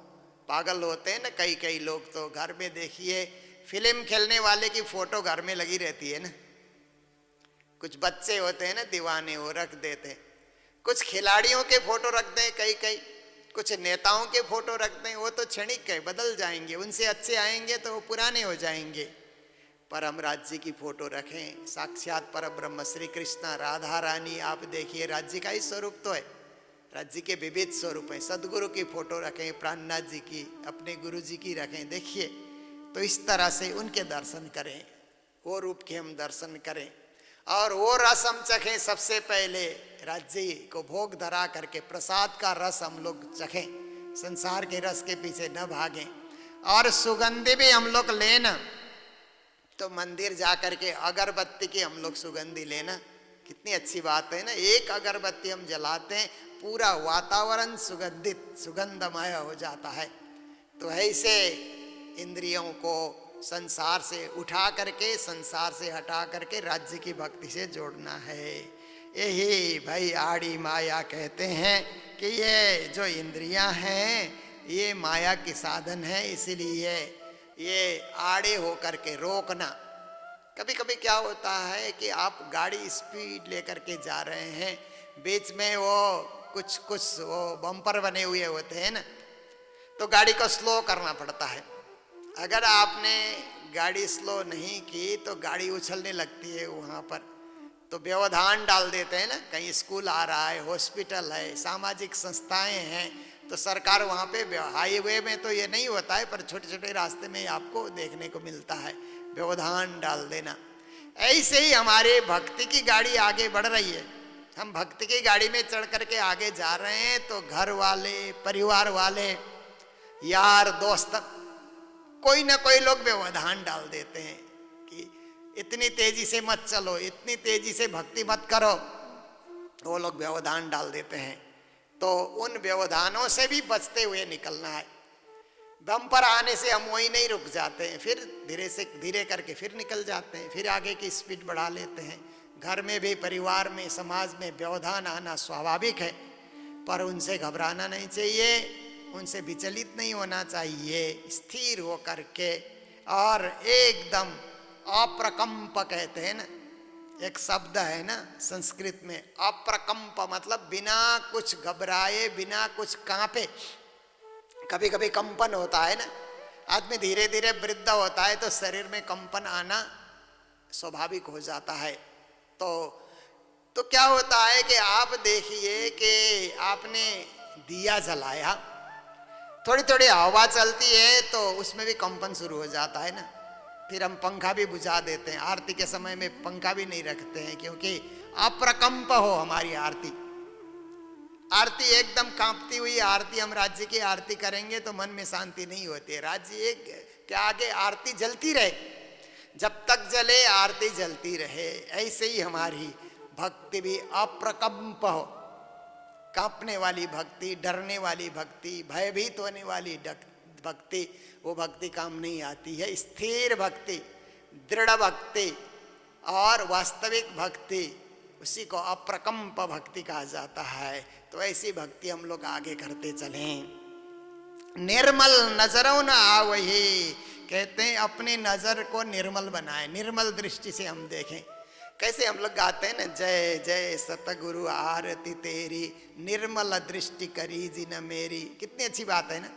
पागल होते हैं ना कई लोग, तो घर में देखिए फिल्म खेलने वाले की फोटो घर में लगी रहती है ना। कुछ बच्चे होते हैं ना दीवाने, वो रख देते हैं। कुछ खिलाड़ियों के फोटो रखते हैं कई, कुछ नेताओं के फोटो रखते हैं। वो तो क्षणिक है, बदल जाएंगे, उनसे अच्छे आएंगे तो वो पुराने हो जाएंगे। पर हम राज्य की फोटो रखें, साक्षात पर ब्रह्म श्री कृष्ण राधा रानी। आप देखिए राज्य का ही स्वरूप तो है, राज्य के विविध स्वरूप है। सदगुरु की फोटो रखें, प्राणनाथ जी की, अपने गुरु जी की रखें। देखिए तो इस तरह से उनके दर्शन करें, वो रूप के हम दर्शन करें और वो रस हम चखें। सबसे पहले राज्य को भोग धरा करके प्रसाद का रस हम लोग चखें, संसार के रस के पीछे न भागें। और सुगंधि भी हम लोग लेना, तो मंदिर जा करके अगरबत्ती की हम लोग सुगंधि लेना, कितनी अच्छी बात है ना। एक अगरबत्ती हम जलाते हैं, पूरा वातावरण सुगंधित सुगंधमय हो जाता है। तो ऐसे इंद्रियों को संसार से उठा करके, संसार से हटा करके राज्य की भक्ति से जोड़ना है। यही भाई आड़ी माया कहते हैं कि ये जो इंद्रियां हैं ये माया के साधन है। इसीलिए ये आड़े हो करके रोकना। कभी कभी क्या होता है कि आप गाड़ी स्पीड लेकर के जा रहे हैं, बीच में वो कुछ वो बम्पर बने हुए होते हैं ना, तो गाड़ी को स्लो करना पड़ता है। अगर आपने गाड़ी स्लो नहीं की तो गाड़ी उछलने लगती है वहाँ पर, तो व्यवधान डाल देते हैं ना। कहीं स्कूल आ रहा है, हॉस्पिटल है, सामाजिक संस्थाएं हैं, तो सरकार वहाँ पे, हाईवे में तो ये नहीं होता है पर छोटे छोटे रास्ते में आपको देखने को मिलता है व्यवधान डाल देना। ऐसे ही हमारे भक्ति की गाड़ी आगे बढ़ रही है। हम भक्ति की गाड़ी में चढ़ करके आगे जा रहे हैं, तो घर वाले, परिवार वाले, यार दोस्त, कोई ना कोई लोग व्यवधान डाल देते हैं कि इतनी तेजी से मत चलो, इतनी तेजी से भक्ति मत करो। वो लोग व्यवधान डाल देते हैं, तो उन व्यवधानों से भी बचते हुए निकलना है। बम्पर आने से हम वहीं नहीं रुक जाते हैं, फिर धीरे करके फिर निकल जाते हैं, फिर आगे की स्पीड बढ़ा लेते हैं। घर में भी, परिवार में, समाज में व्यवधान आना स्वाभाविक है, पर उनसे घबराना नहीं चाहिए, उनसे विचलित नहीं होना चाहिए। स्थिर हो करके और एकदम अप्रकंप कहते हैं ना, एक शब्द है ना संस्कृत में, अप्रकंप मतलब बिना कुछ घबराए, बिना कुछ कांपे। कभी कभी कंपन होता है ना, आदमी धीरे धीरे वृद्ध होता है तो शरीर में कंपन आना स्वाभाविक हो जाता है। तो क्या होता है कि आप देखिए कि आपने दिया जलाया, थोड़ी थोड़ी हवा चलती है तो उसमें भी कंपन शुरू हो जाता है ना। फिर हम पंखा भी बुझा देते हैं, आरती के समय में पंखा भी नहीं रखते हैं क्योंकि अप्रकंप हो हमारी आरती। आरती एकदम कांपती हुई आरती, हम राज्य की आरती करेंगे तो मन में शांति नहीं होती है। राज्य के आगे आरती जलती रहे, जब तक जले आरती जलती रहे। ऐसे ही हमारी भक्ति भी अप्रकंप हो, कांपने वाली भक्ति, डरने वाली भक्ति, भयभीत होने वाली भक्ति, वो भक्ति काम नहीं आती है। स्थिर भक्ति, दृढ़ भक्ति और वास्तविक भक्ति, उसी को अप्रकंप भक्ति कहा जाता है। तो ऐसी भक्ति हम लोग आगे करते चलें। निर्मल नजरों न आवही, कहते हैं अपनी नजर को निर्मल बनाए, निर्मल दृष्टि से हम देखें। कैसे हम लोग गाते हैं ना, जय जय सतगुरु आरती तेरी, निर्मल दृष्टि करी जी न मेरी। कितनी अच्छी बात है ना।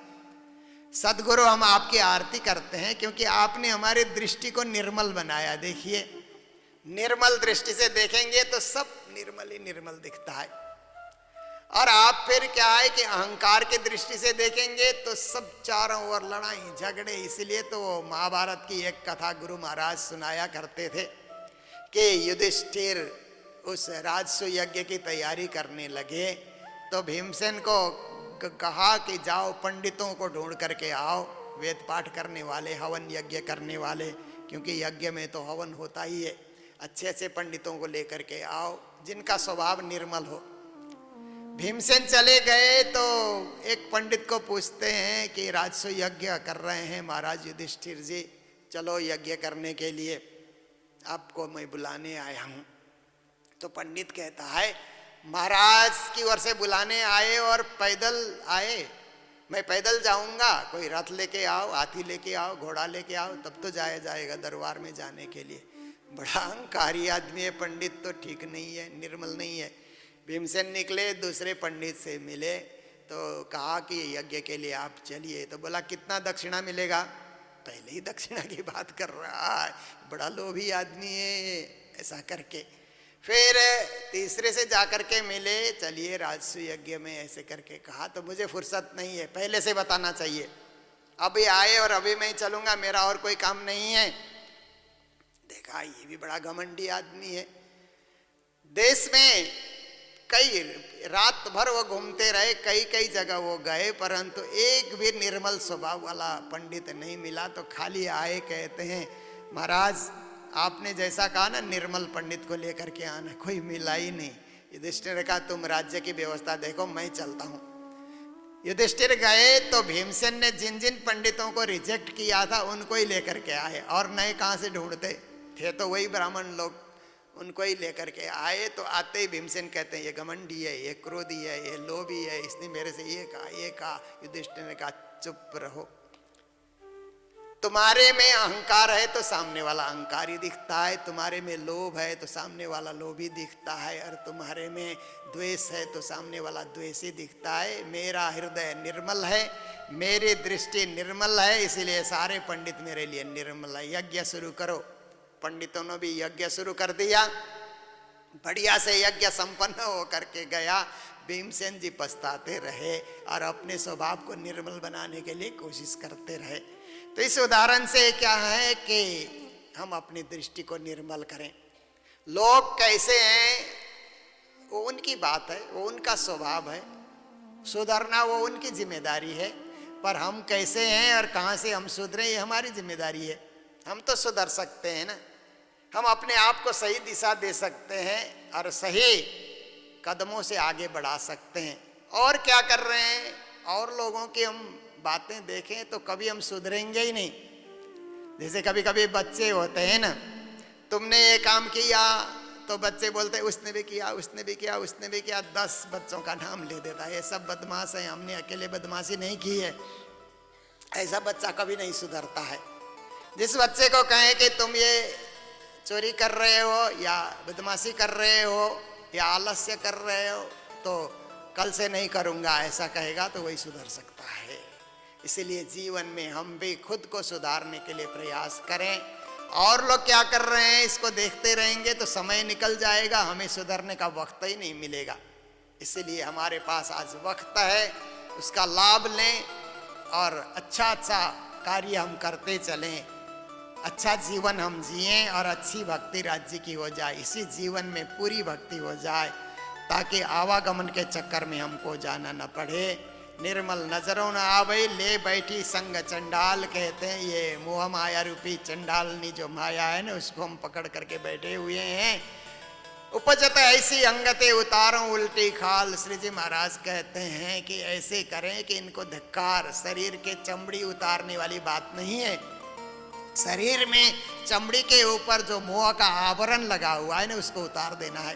सदगुरु हम आपकी आरती करते हैं क्योंकि आपने हमारी दृष्टि को निर्मल बनाया। देखिए, निर्मल दृष्टि से देखेंगे तो सब निर्मल ही निर्मल दिखता है। और आप फिर क्या है कि अहंकार की दृष्टि से देखेंगे तो सब चारों ओर लड़ाई झगड़े। इसलिए तो महाभारत की एक कथा गुरु महाराज सुनाया करते थे कि युधिष्ठिर उस राजसु यज्ञ की तैयारी करने लगे तो भीमसेन को कहा कि जाओ पंडितों को ढूंढ करके आओ, वेद पाठ करने वाले, हवन यज्ञ करने वाले, क्योंकि यज्ञ में तो हवन होता ही है। अच्छे अच्छे पंडितों को लेकर के आओ जिनका स्वभाव निर्मल हो। भीमसेन चले गए तो एक पंडित को पूछते हैं कि राजसु यज्ञ कर रहे हैं महाराज युधिष्ठिर जी, चलो यज्ञ करने के लिए आपको मैं बुलाने आया हूँ। तो पंडित कहता है महाराज की ओर से बुलाने आए और पैदल आए, मैं पैदल जाऊंगा, कोई रथ लेके आओ, हाथी लेके आओ, घोड़ा लेके आओ, तब तो जाया जाएगा दरबार में जाने के लिए। बड़ा अहंकारी आदमी है पंडित, तो ठीक नहीं है, निर्मल नहीं है। भीमसेन निकले, दूसरे पंडित से मिले तो कहा कि यज्ञ के लिए आप चलिए। तो बोला कितना दक्षिणा मिलेगा? पहले ही दक्षिणा की बात कर रहा है, बड़ा लोभी आदमी है। ऐसा करके फिर तीसरे से जाकर के मिले, चलिए राजसु यज्ञ में, ऐसे करके कहा। तो मुझे फुर्सत नहीं है, पहले से बताना चाहिए। अभी आए और अभी मैं चलूंगा, मेरा और कोई काम नहीं है। देखा ये भी बड़ा घमंडी आदमी है। देश में कई रात भर वो घूमते रहे, कई कई जगह वो गए, परंतु एक भी निर्मल स्वभाव वाला पंडित नहीं मिला। तो खाली आए, कहते हैं महाराज आपने जैसा कहा ना निर्मल पंडित को लेकर के आना, कोई मिला ही नहीं। युधिष्ठिर ने कहा तुम राज्य की व्यवस्था देखो, मैं चलता हूँ। युधिष्ठिर गए तो भीमसेन ने जिन जिन पंडितों को रिजेक्ट किया था उनको ही लेकर के आए, और नए कहाँ से ढूंढते थे, तो वही ब्राह्मण लोग, उनको ही लेकर के आए। तो आते ही भीमसेन कहते हैं ये घमंडी है, ये क्रोधी है, ये लोभी है, इसने मेरे से ये कहा। युधिष्ठिर ने कहा चुप रहो, तुम्हारे में अहंकार है तो सामने वाला अहंकारी दिखता है, तुम्हारे में लोभ है तो सामने वाला लोभी दिखता है, और तुम्हारे में द्वेष है तो सामने वाला द्वेषी दिखता है। मेरा हृदय निर्मल है, मेरी दृष्टि निर्मल है, इसीलिए सारे पंडित मेरे लिए निर्मल है। यज्ञ शुरू करो। पंडितों ने भी यज्ञ शुरू कर दिया, बढ़िया से यज्ञ संपन्न हो करके गया। भीमसेन जी पछताते रहे और अपने स्वभाव को निर्मल बनाने के लिए कोशिश करते रहे। तो इस उदाहरण से क्या है कि हम अपनी दृष्टि को निर्मल करें। लोग कैसे हैं वो उनकी बात है, वो उनका स्वभाव है, सुधरना वो उनकी जिम्मेदारी है, पर हम कैसे हैं और कहाँ से हम सुधरें ये हमारी जिम्मेदारी है। हम तो सुधर सकते हैं ना, हम अपने आप को सही दिशा दे सकते हैं और सही कदमों से आगे बढ़ा सकते हैं। और क्या कर रहे हैं, और लोगों की हम बातें देखें तो कभी हम सुधरेंगे ही नहीं। जैसे कभी कभी बच्चे होते हैं ना, तुमने ये काम किया तो बच्चे बोलते हैं उसने भी किया, उसने भी किया, उसने भी किया, 10 बच्चों का नाम ले देता है, ये सब बदमाश है, हमने अकेले बदमाशी नहीं की है। ऐसा बच्चा कभी नहीं सुधरता है। जिस बच्चे को कहें कि तुम ये चोरी कर रहे हो या बदमाशी कर रहे हो या आलस्य कर रहे हो तो कल से नहीं करूँगा ऐसा कहेगा तो वही सुधर सकता है। इसलिए जीवन में हम भी खुद को सुधारने के लिए प्रयास करें। और लोग क्या कर रहे हैं इसको देखते रहेंगे तो समय निकल जाएगा, हमें सुधरने का वक्त ही नहीं मिलेगा। इसलिए हमारे पास आज वक्त है, उसका लाभ लें और अच्छा कार्य हम करते चलें, अच्छा जीवन हम जिएं और अच्छी भक्ति राज्य की हो जाए। इसी जीवन में पूरी भक्ति हो जाए ताकि आवागमन के चक्कर में हमको जाना न पड़े। निर्मल नजरों न आवे ले बैठी संग चंडाल, कहते हैं ये मोह माया रूपी चंडालनी जो माया है ना, उसको हम पकड़ करके बैठे हुए हैं। उपजत ऐसी अंगते उतारों उल्टी खाल, श्री जी महाराज कहते हैं कि ऐसे करें कि इनको धिक्कार। शरीर के चमड़ी उतारने वाली बात नहीं है, शरीर में चमड़ी के ऊपर जो मोह का आवरण लगा हुआ है ना, उसको उतार देना है।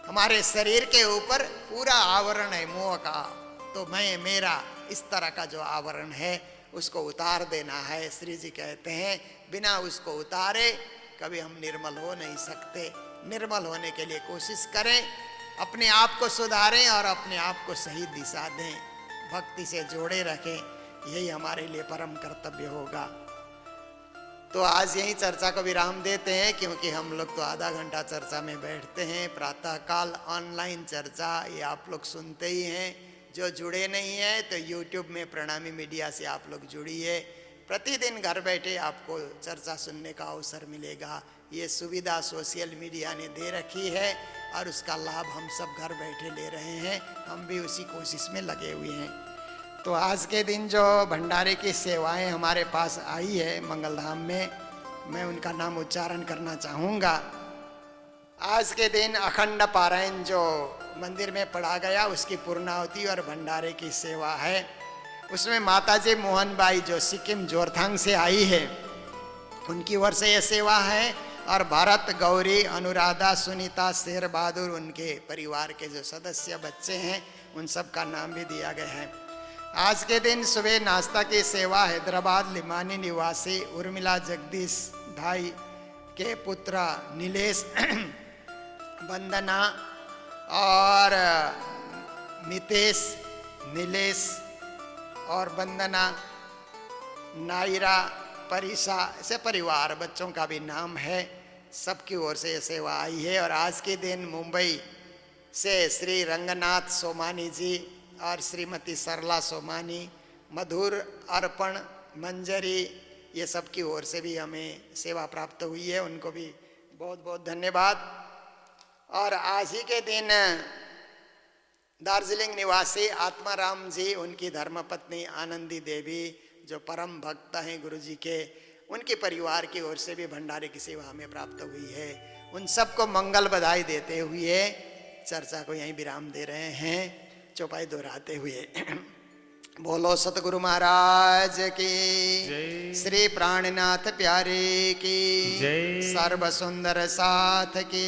हमारे शरीर के ऊपर पूरा आवरण है मोह का, तो मैं मेरा इस तरह का जो आवरण है उसको उतार देना है। श्री जी कहते हैं बिना उसको उतारे कभी हम निर्मल हो नहीं सकते। निर्मल होने के लिए कोशिश करें, अपने आप को सुधारें और अपने आप को सही दिशा दें, भक्ति से जोड़े रखें, यही हमारे लिए परम कर्तव्य होगा। तो आज यही चर्चा को विराम देते हैं, क्योंकि हम लोग तो आधा घंटा चर्चा में बैठते हैं। प्रातःकाल ऑनलाइन चर्चा ये आप लोग सुनते ही हैं। जो जुड़े नहीं हैं तो YouTube में प्रणामी मीडिया से आप लोग जुड़िए, प्रतिदिन घर बैठे आपको चर्चा सुनने का अवसर मिलेगा। ये सुविधा सोशल मीडिया ने दे रखी है और उसका लाभ हम सब घर बैठे ले रहे हैं, हम भी उसी कोशिश में लगे हुए हैं। तो आज के दिन जो भंडारे की सेवाएं हमारे पास आई है मंगलधाम में, मैं उनका नाम उच्चारण करना चाहूँगा। आज के दिन अखंड पारायण जो मंदिर में पढ़ा गया उसकी पूर्णाहुति और भंडारे की सेवा है। उसमें माताजी मोहनबाई जो सिक्किम जोरथांग से आई है उनकी ओर से यह सेवा है, और भारत, गौरी, अनुराधा, सुनीता, शेर बहादुर उनके परिवार के जो सदस्य बच्चे हैं उन सब का नाम भी दिया गया है। आज के दिन सुबह नाश्ता की सेवा हैदराबाद लिमानी निवासी उर्मिला जगदीश भाई के पुत्र नीलेश, वंदना और मितेश, नीलेश और वंदना, नायरा, परिसा, ऐसे परिवार बच्चों का भी नाम है, सबकी ओर से ये सेवा आई है। और आज के दिन मुंबई से श्री रंगनाथ सोमानी जी और श्रीमती सरला सोमानी, मधुर, अर्पण, मंजरी, ये सब की ओर से भी हमें सेवा प्राप्त हुई है, उनको भी बहुत बहुत धन्यवाद। और आज ही के दिन दार्जिलिंग निवासी आत्माराम जी, उनकी धर्मपत्नी आनंदी देवी जो परम भक्त हैं गुरु जी के, उनके परिवार की ओर से भी भंडारे की सेवा हमें प्राप्त हुई है। उन सबको मंगल बधाई देते हुए चर्चा को यहीं विराम दे रहे हैं, चौपाई दोहराते हुए। बोलो सतगुरु महाराज की, श्री प्राणनाथ प्यारे की, सर्व सुंदर साथ की,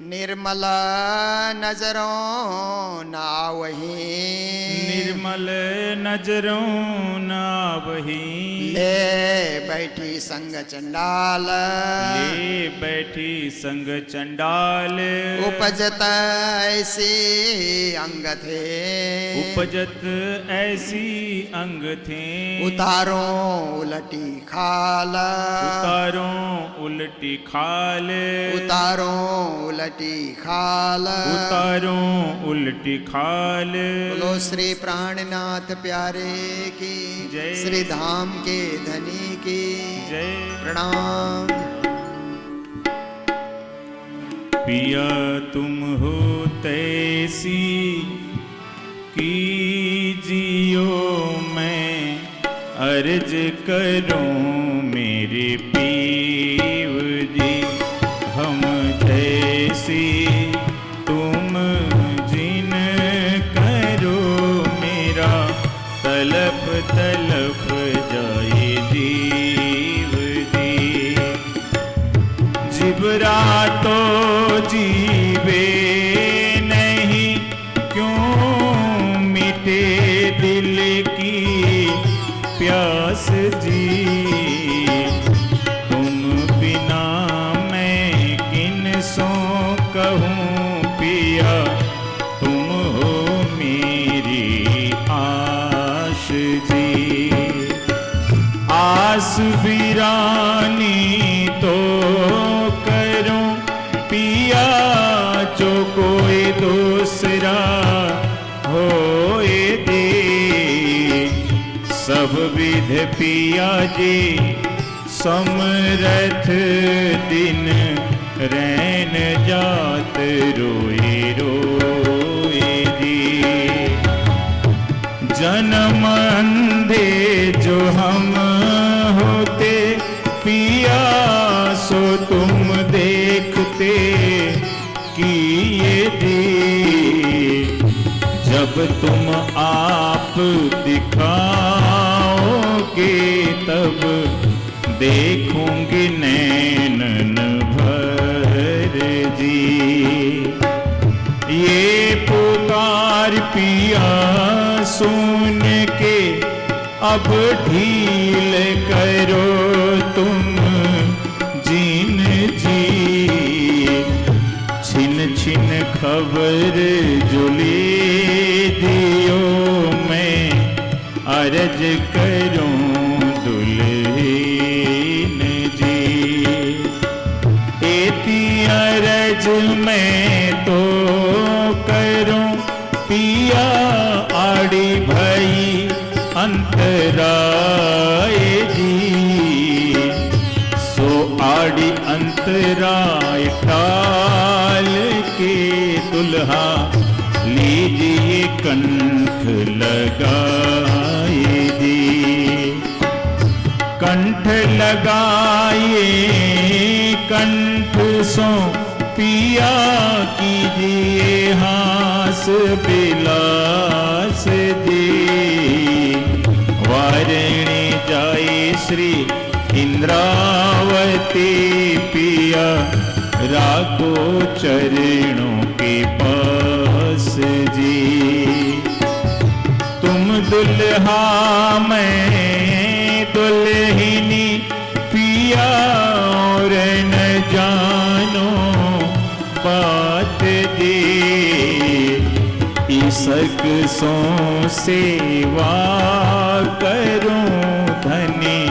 निर्मल नजरों ना वही, निर्मल नजरों ना वही, ले बैठी संग चंडाल, ले बैठी संग चंडाल, उपजत ऐसी अंग थे, उपजत ऐसी अंग थे, उतारों उलटी खाल, उतारों उलटी खाल, उतारों उलटी खाल, उतारों उलटी खाल। बोलो श्री प्राणनाथ प्यारे की जय, श्री धाम के धनी की जय। प्रणाम। पिया तुम हो तैसी कीजियो, मैं अर्ज करूं मेरे पीव जी, हम जैसी तुम जिन करो, मेरा तलप तलप जाए जीव जी। जिबरा तो जीवे नहीं, क्यों मिटे दिल की प्यास जी। वीरानी तो करूं पिया, जो कोई दूसरा होए दे। सब विध पिया जी समरथ, दिन रैन जात रोए रोए जी। जन्म अंधे जो हम होते पिया, सो तुम देखते किए दी। जब तुम आप दिखाओगे तब देखूंगी नैनन भर जी। ये पुकार पिया सुन के अब ढील करो तुम जीन जी। छिन छिन खबर जुली दियो, मैं अर्ज करूं दुल्हीन जी। एती अर्ज मैं तो करूं पिया, आड़ी भई अंतराय जी। सो आड़ी अंतराय टाल के दुल्हा लीजिए कंठ लगाए जी। कंठ लगाए कंठ सो पिया, कीजिए हास बिलास जी। वारिणी जाए श्री इंद्रावती पिया, राखो चरणों के पास जी। तुम दुल्हा मैं दुल्हिनी पिया, और न जानो बात जी। इसक सो सेवा करूं धनी,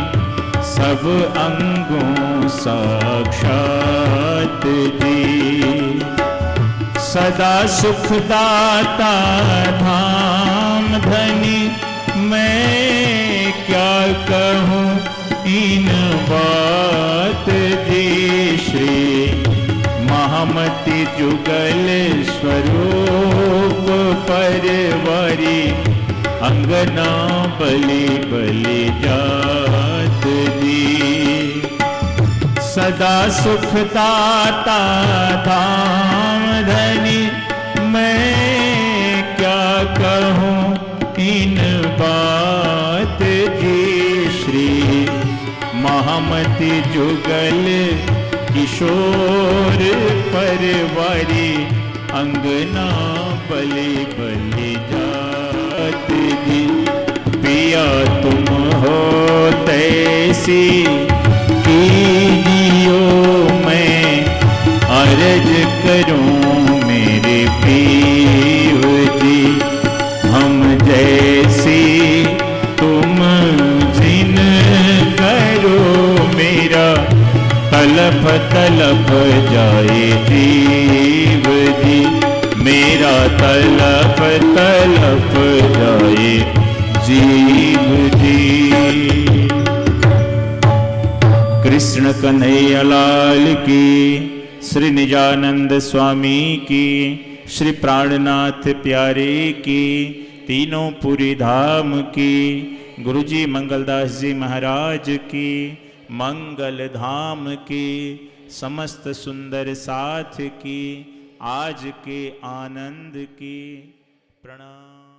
सब अंगों साक्षात जी। सदा सुखदाता धाम धनी, मैं क्या कहूँ इन बात जी। श्री महामति जुगल स्वरूप परवारी, अंगना बलि बलि जात जी। सदा सुखदाता धाम धनी, मैं क्या कहूँ इन बात जी। श्री महामति जुगल किशोर परवारी, अंगना बलि बलि जात जी। पिया तुम हो तैसी कीजियो, मैं अर्ज करूं मेरे पीर जी। हम जैसी तुम जिन करो, मेरा तलफ तलफ जाए जीव जी। मेरा तलफ तलफ जाए जीव जी। कृष्ण कन्हैया लाल की, श्री निजानंद स्वामी की, श्री प्राणनाथ प्यारे की, तीनों पुरी धाम की, गुरुजी मंगलदास जी महाराज की, मंगल धाम की, समस्त सुंदर साथ की, आज के आनंद की। प्रणाम।